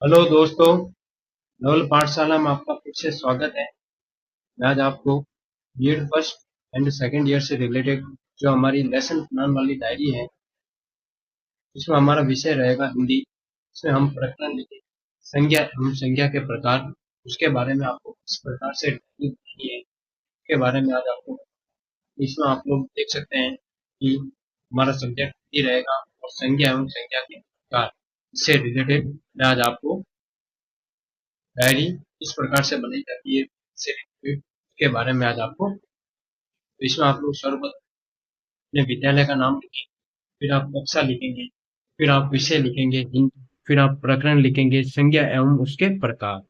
Hello दोस्तों, नवल पाठशाला में आपका फिर से स्वागत है। मैं आज आपको BEd first and second year से रिलेटेड जो हमारी लेसन प्लान वाली डायरी है, इसमें हमारा विषय रहेगा हिंदी। इसमें हम प्रकरण लिखेंगे, संज्ञा एवं संज्ञा के प्रकार, उसके बारे में आपको किस प्रकार से डायरी बनानी है उसके बारे में आज आपको। इसमें आप लोग देख सकते हैं कि हमारा सब्जेक्ट हिंदी रहेगा और संज्ञा एवं संज्ञा के प्रकार, इससे रिलेटेड मैं आज आपको डायरी इस प्रकार से बनाई जाती है से related के बारे में आज आपको। तो इसमें आप लोग सर्वप्रथम अपने विद्यालय का नाम लिखेंगे, फिर आप कक्षा लिखेंगे, फिर आप विषय लिखेंगे हिंदी, फिर आप प्रकरण लिखेंगे संज्ञा एवं उसके प्रकार,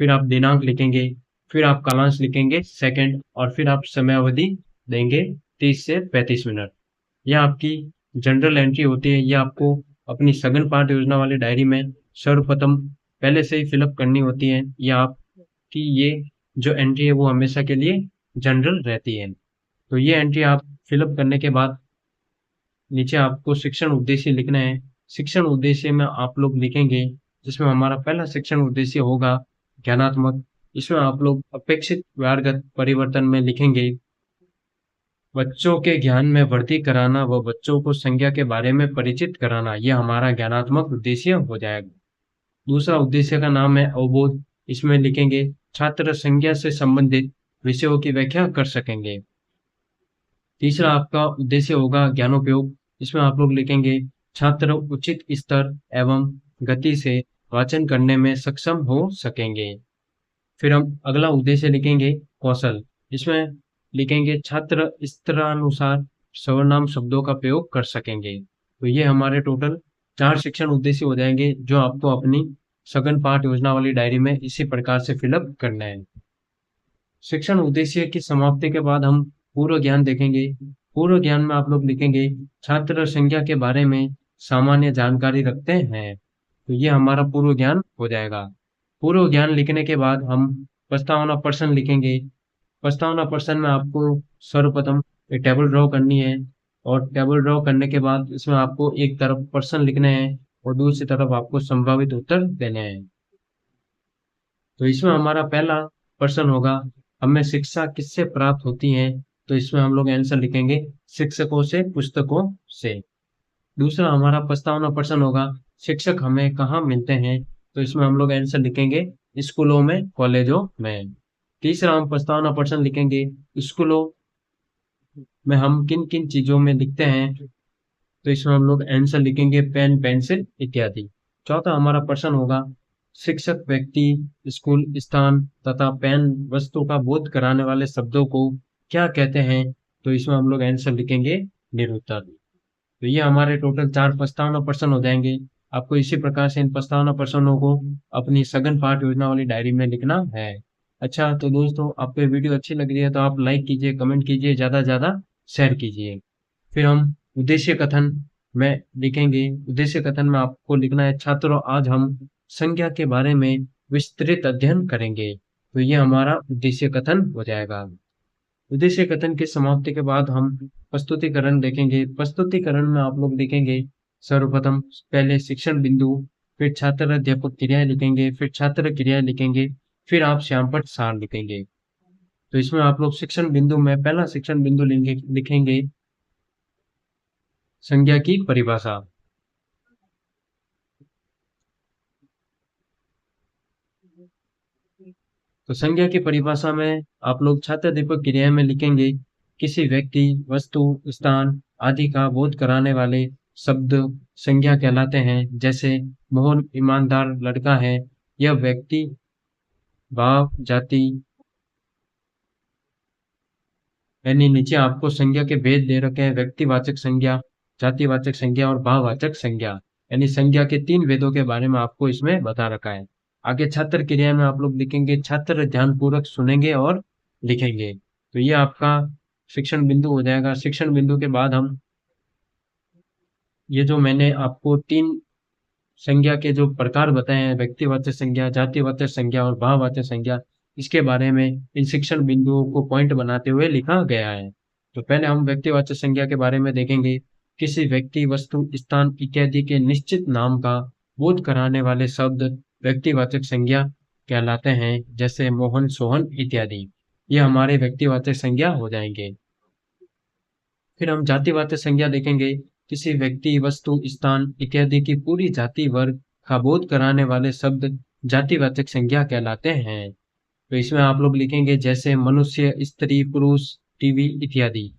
फिर आप दिनांक लिखेंगे, फिर आप कालांश लिखेंगे सेकंड, और फिर आप समयावधि देंगे 30 से 35 मिनट। यह आपकी जनरल एंट्री होती है। यह आपको अपनी सघन पाठ योजना वाली डायरी में सर्वप्रथम पहले से ही फिलअप करनी होती है। यह आपकी ये जो एंट्री है वो हमेशा के लिए जनरल रहती है। तो ये एंट्री आप फिलअप करने के बाद नीचे आपको शिक्षण उद्देश्य लिखना है। शिक्षण उद्देश्य में आप लोग लिखेंगे, जिसमें हमारा पहला शिक्षण उद्देश्य होगा ज्ञानात्मक। इसमें आप लोग अपेक्षित व्यवहारगत परिवर्तन में लिखेंगे बच्चों के ज्ञान में वृद्धि कराना व बच्चों को संज्ञा के बारे में परिचित कराना। यह हमारा ज्ञानात्मक उद्देश्य हो जाएगा। दूसरा उद्देश्य का नाम है अवबोध। इसमें लिखेंगे छात्र संज्ञा से संबंधित विषयों की व्याख्या कर सकेंगे। तीसरा आपका उद्देश्य होगा ज्ञानोपयोग। इसमें आप लोग लिखेंगे छात्र उचित स्तर एवं गति से वाचन करने में सक्षम हो सकेंगे। फिर हम अगला उद्देश्य लिखेंगे कौशल। इसमें लिखेंगे छात्र स्तरानुसार सर्वनाम शब्दों का प्रयोग कर सकेंगे। तो ये हमारे टोटल 4 शिक्षण उद्देश्य हो जाएंगे, जो आपको अपनी सघन पाठ योजना वाली डायरी में इसी प्रकार से फिलअप करना है। शिक्षण उद्देश्य की समाप्ति के बाद हम पूर्व ज्ञान देखेंगे। पूर्व ज्ञान में आप लोग लिखेंगे छात्र संज्ञा के बारे में सामान्य जानकारी रखते हैं। तो ये हमारा पूर्व ज्ञान हो जाएगा। पूर्व ज्ञान लिखने के बाद हम प्रस्तावना प्रश्न लिखेंगे। प्रस्तावना प्रश्न में आपको सर्वप्रथम एक टेबल ड्रॉ करनी है, और टेबल ड्रॉ करने के बाद इसमें आपको एक तरफ प्रश्न लिखने हैं और दूसरी तरफ आपको संभावित उत्तर देने हैं। तो इसमें हमारा पहला प्रश्न होगा हमें शिक्षा किससे प्राप्त होती है। तो इसमें हम लोग आंसर लिखेंगे शिक्षकों से, पुस्तकों से। दूसरा हमारा प्रस्तावना प्रश्न होगा शिक्षक हमें कहाँ मिलते हैं। तो इसमें हम लोग आंसर लिखेंगे स्कूलों में, कॉलेजों में। तीसरा हम प्रस्तावना प्रश्न लिखेंगे स्कूलों में हम किन किन चीजों में लिखते हैं। तो इसमें हम लोग आंसर लिखेंगे पेन, पेंसिल इत्यादि। चौथा हमारा प्रश्न होगा शिक्षक व्यक्ति, स्कूल, स्थान तथा पेन वस्तु का बोध कराने वाले शब्दों को क्या कहते हैं। तो इसमें हम लोग आंसर लिखेंगे निरुत्तर। तो ये हमारे टोटल 4 प्रस्तावना प्रश्न हो जाएंगे। आपको इसी प्रकार से इन प्रस्तावना प्रश्नों को अपनी सघन पाठ योजना वाली डायरी में लिखना है। अच्छा, तो दोस्तों आपको ये वीडियो अच्छी लग रही है तो आप लाइक कीजिए, कमेंट कीजिए, ज़्यादा से ज़्यादा शेयर कीजिए। फिर हम उद्देश्य कथन में लिखेंगे। उद्देश्य कथन में आपको लिखना है छात्रों आज हम संज्ञा के बारे में विस्तृत अध्ययन करेंगे। तो ये हमारा उद्देश्य कथन हो जाएगा। उद्देश्य कथन की समाप्ति के बाद हम प्रस्तुतिकरण देखेंगे। प्रस्तुतिकरण में आप लोग लिखेंगे सर्वप्रथम पहले शिक्षण बिंदु, फिर छात्र अध्यापक क्रियाएं लिखेंगे, फिर छात्र क्रियाएं लिखेंगे, फिर आप श्यामपट्ट सार लिखेंगे। तो इसमें आप लोग शिक्षण बिंदु में पहला शिक्षण बिंदु लिखेंगे संज्ञा की परिभाषा। तो संज्ञा की परिभाषा में आप लोग छात्र दीपक क्रिया में लिखेंगे किसी व्यक्ति, वस्तु, स्थान आदि का बोध कराने वाले शब्द संज्ञा कहलाते हैं। जैसे मोहन ईमानदार लड़का है। यह व्यक्ति, भाव, जाति, यानी नीचे आपको संज्ञा के भेद दे रखे हैं, व्यक्तिवाचक संज्ञा, जातिवाचक संज्ञा और भाववाचक संज्ञा। यानी संज्ञा के 3 भेदों के बारे में आपको इसमें बता रखा है। आगे छात्र क्रिया में आप लोग लिखेंगे छात्र ध्यानपूर्वक सुनेंगे और लिखेंगे। तो ये आपका शिक्षण बिंदु हो जाएगा। शिक्षण बिंदु के बाद हम ये जो मैंने आपको 3 संज्ञा के जो प्रकार बताए हैं, व्यक्तिवाचक संज्ञा, जातिवाचक संज्ञा और भाववाचक संज्ञा, इसके बारे में इन शिक्षण बिंदुओं को पॉइंट बनाते हुए लिखा गया है। तो पहले हम व्यक्तिवाचक संज्ञा के बारे में देखेंगे। किसी व्यक्ति, वस्तु, स्थान इत्यादि के निश्चित नाम का बोध कराने वाले शब्द व्यक्तिवाचक संज्ञा कहलाते हैं, जैसे मोहन, सोहन इत्यादि। ये हमारे व्यक्तिवाचक संज्ञा हो जाएंगे। फिर हम जातिवाचक संज्ञा देखेंगे। किसी व्यक्ति, वस्तु, स्थान इत्यादि की पूरी जाति वर्ग का बोध कराने वाले शब्द जातिवाचक संज्ञा कहलाते हैं। तो इसमें आप लोग लिखेंगे जैसे मनुष्य, स्त्री, पुरुष, टीवी इत्यादि।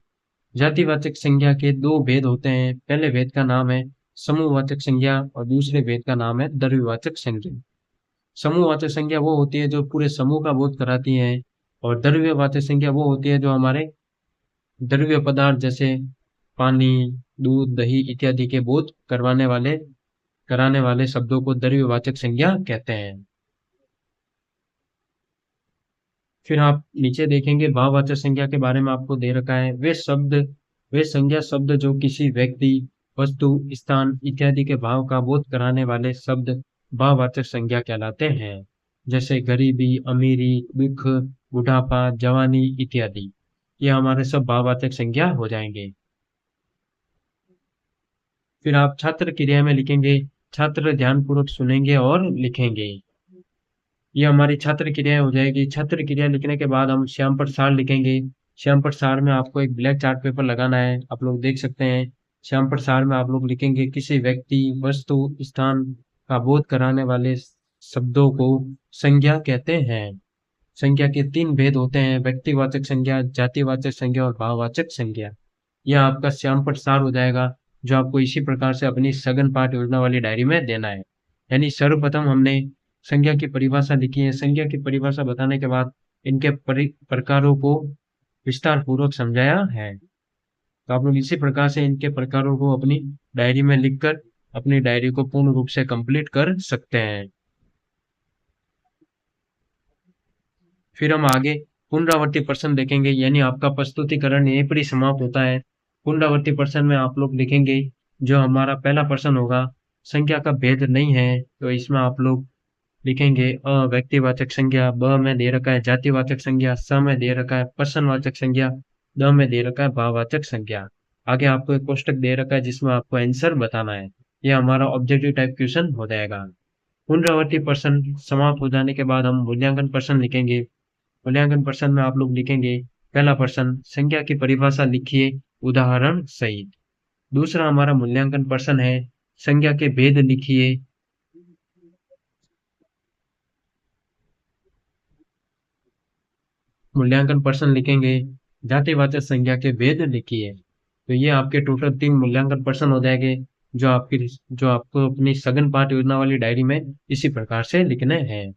जातिवाचक संज्ञा के दो भेद होते हैं। पहले भेद का नाम है समूहवाचक संज्ञा और दूसरे भेद का नाम है द्रव्यवाचक संज्ञा। समूहवाचक संज्ञा वो होती है जो पूरे समूह का बोध कराती है, और द्रव्यवाचक संज्ञा वो होती है जो हमारे द्रव्य पदार्थ जैसे पानी, दूध, दही इत्यादि के बोध कराने वाले शब्दों को द्रव्यवाचक संज्ञा कहते हैं। फिर आप नीचे देखेंगे भाववाचक संज्ञा के बारे में आपको दे रखा है। वे संज्ञा शब्द जो किसी व्यक्ति, वस्तु, स्थान इत्यादि के भाव का बोध कराने वाले शब्द भाववाचक संज्ञा कहलाते हैं, जैसे गरीबी, अमीरी, दुख, बुढ़ापा, जवानी इत्यादि। ये हमारे सब भाववाचक संज्ञा हो जाएंगे। फिर आप छात्र क्रिया में लिखेंगे, छात्र ध्यानपूर्वक सुनेंगे और लिखेंगे। ये हमारी छात्र क्रिया हो जाएगी। छात्र क्रिया लिखने के बाद हम श्याम पर सार लिखेंगे। श्याम पर सार में आपको एक ब्लैक चार्ट पेपर लगाना है, आप लोग देख सकते हैं। श्याम पर सार में आप लोग लिखेंगे किसी व्यक्ति, वस्तु, स्थान का बोध कराने वाले शब्दों को संज्ञा कहते हैं। संज्ञा के तीन भेद होते हैं, व्यक्तिवाचक संज्ञा, जातिवाचक संज्ञा और भाववाचक संज्ञा। यह आपका श्याम पर सार हो जाएगा, जो आपको इसी प्रकार से अपनी सघन पाठ योजना वाली डायरी में देना है। यानी सर्वप्रथम हमने संज्ञा की परिभाषा लिखी है। संज्ञा की परिभाषा बताने के बाद इनके प्रकारों को विस्तार पूर्वक समझाया है। तो आप लोग इसी प्रकार से इनके प्रकारों को अपनी डायरी में लिखकर अपनी डायरी को पूर्ण रूप से कंप्लीट कर सकते हैं। फिर हम आगे पुनरावर्ती प्रश्न देखेंगे, यानी आपका प्रस्तुतिकरण यहीं पर ही समाप्त होता है। पुनरावर्ती प्रश्न में आप लोग लिखेंगे, जो हमारा पहला प्रश्न होगा, संख्या का भेद नहीं है, तो इसमें आप लोग लिखेंगे अ व्यक्तिवाचक संज्ञा, ब में दे रखा है जातिवाचक संज्ञा, स में दे रखा है प्रश्नवाचक संज्ञा, द में दे रखा है भाववाचक संज्ञा। आगे आपको एक कोष्टक दे रखा है जिसमें आपको आंसर बताना है। यह हमारा ऑब्जेक्टिव टाइप क्वेश्चन हो जाएगा। पुनरावर्ती प्रश्न समाप्त हो जाने के बाद हम मूल्यांकन प्रश्न लिखेंगे। मूल्यांकन प्रश्न में आप लोग लिखेंगे, पहला प्रश्न, संज्ञा की परिभाषा लिखिए उदाहरण सहित। दूसरा हमारा मूल्यांकन प्रश्न है, संज्ञा के भेद लिखिए। मूल्यांकन प्रश्न लिखेंगे, जातिवाचक संज्ञा के भेद लिखिए। तो ये आपके टोटल 3 मूल्यांकन प्रश्न हो जाएंगे, जो आपको अपनी सघन पाठ योजना वाली डायरी में इसी प्रकार से लिखने हैं।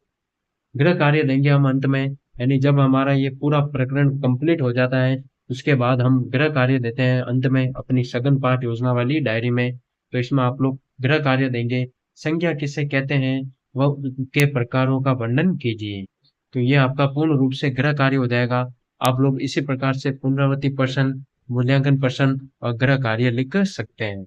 गृह कार्य देंगे हम अंत में, यानी जब हमारा ये पूरा प्रकरण कंप्लीट हो जाता है उसके बाद हम गृह कार्य देते हैं अंत में अपनी सघन पाठ योजना वाली डायरी में। तो इसमें आप लोग गृह कार्य देंगे, संज्ञा किसे कहते हैं वह उनके प्रकारों का वर्णन कीजिए। तो ये आपका पूर्ण रूप से गृह कार्य हो जाएगा। आप लोग इसी प्रकार से पुनरावृत्ति प्रश्न, मूल्यांकन प्रश्न और गृह कार्य लिख सकते हैं।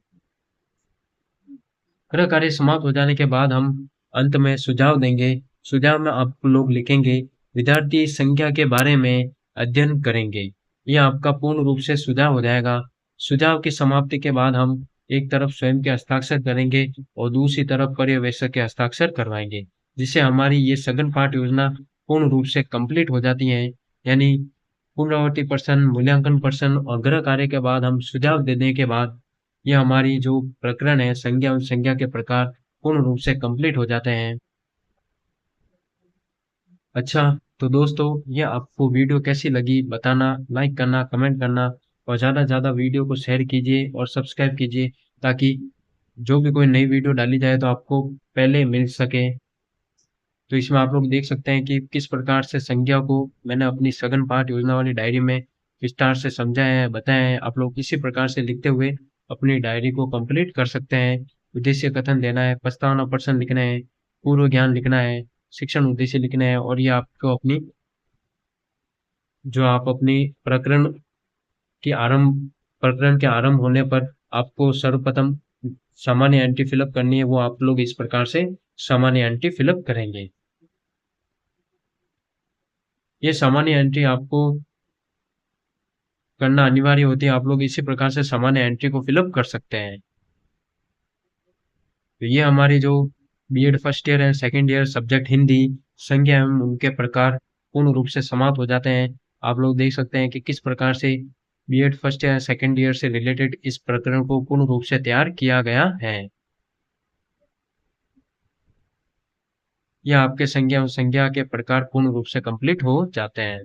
गृह कार्य समाप्त हो जाने के बाद हम अंत में सुझाव देंगे। सुझाव में आप लोग लिखेंगे, विद्यार्थी संख्या के बारे में अध्ययन करेंगे। यह आपका पूर्ण रूप से सुझाव हो जाएगा। सुझाव की समाप्ति के बाद हम एक तरफ स्वयं के हस्ताक्षर करेंगे और दूसरी तरफ पर्यवेक्षक के हस्ताक्षर करवाएंगे, जिससे हमारी ये सघन पाठ योजना पूर्ण रूप से कंप्लीट हो जाती है। यानी पुनरावर्ती प्रश्न, मूल्यांकन प्रश्न और गृह कार्य के बाद हम सुझाव देने के बाद यह हमारी जो प्रकरण है संज्ञा और संज्ञा के प्रकार पूर्ण रूप से कंप्लीट हो जाते हैं। अच्छा, तो दोस्तों ये आपको वीडियो कैसी लगी बताना, लाइक करना, कमेंट करना और ज़्यादा से ज़्यादा वीडियो को शेयर कीजिए और सब्सक्राइब कीजिए, ताकि जो भी कोई नई वीडियो डाली जाए तो आपको पहले मिल सके। तो इसमें आप लोग देख सकते हैं कि किस प्रकार से संज्ञा को मैंने अपनी सघन पाठ योजना वाली डायरी में विस्तार से समझाया है, बताया है। आप लोग इसी प्रकार से लिखते हुए अपनी डायरी को कंप्लीट कर सकते हैं। उद्देश्य कथन देना है, प्रस्तावना प्रश्न लिखना है, पूर्व ज्ञान लिखना है, शिक्षण उद्देश्य लिखना है, और ये आपको आप अपनी प्रकरण के आरंभ होने पर आपको सर्वप्रथम सामान्य एंट्री फिलअप करनी है। वो आप लोग इस प्रकार से सामान्य एंट्री फिलअप करेंगे। ये सामान्य एंट्री आपको करना अनिवार्य होती है। आप लोग इसी प्रकार से सामान्य एंट्री को फिलअप कर सकते हैं। तो ये हमारी जो BEd first year and second year subject Hindi, संज्ञा एवं उनके प्रकार पूर्ण रूप से समाप्त हो जाते हैं। आप लोग देख सकते हैं कि किस प्रकार से BEd first year second year से रिलेटेड इस प्रकरण को पूर्ण रूप से तैयार किया गया है। यह आपके संज्ञा के प्रकार पूर्ण रूप से कंप्लीट हो जाते हैं।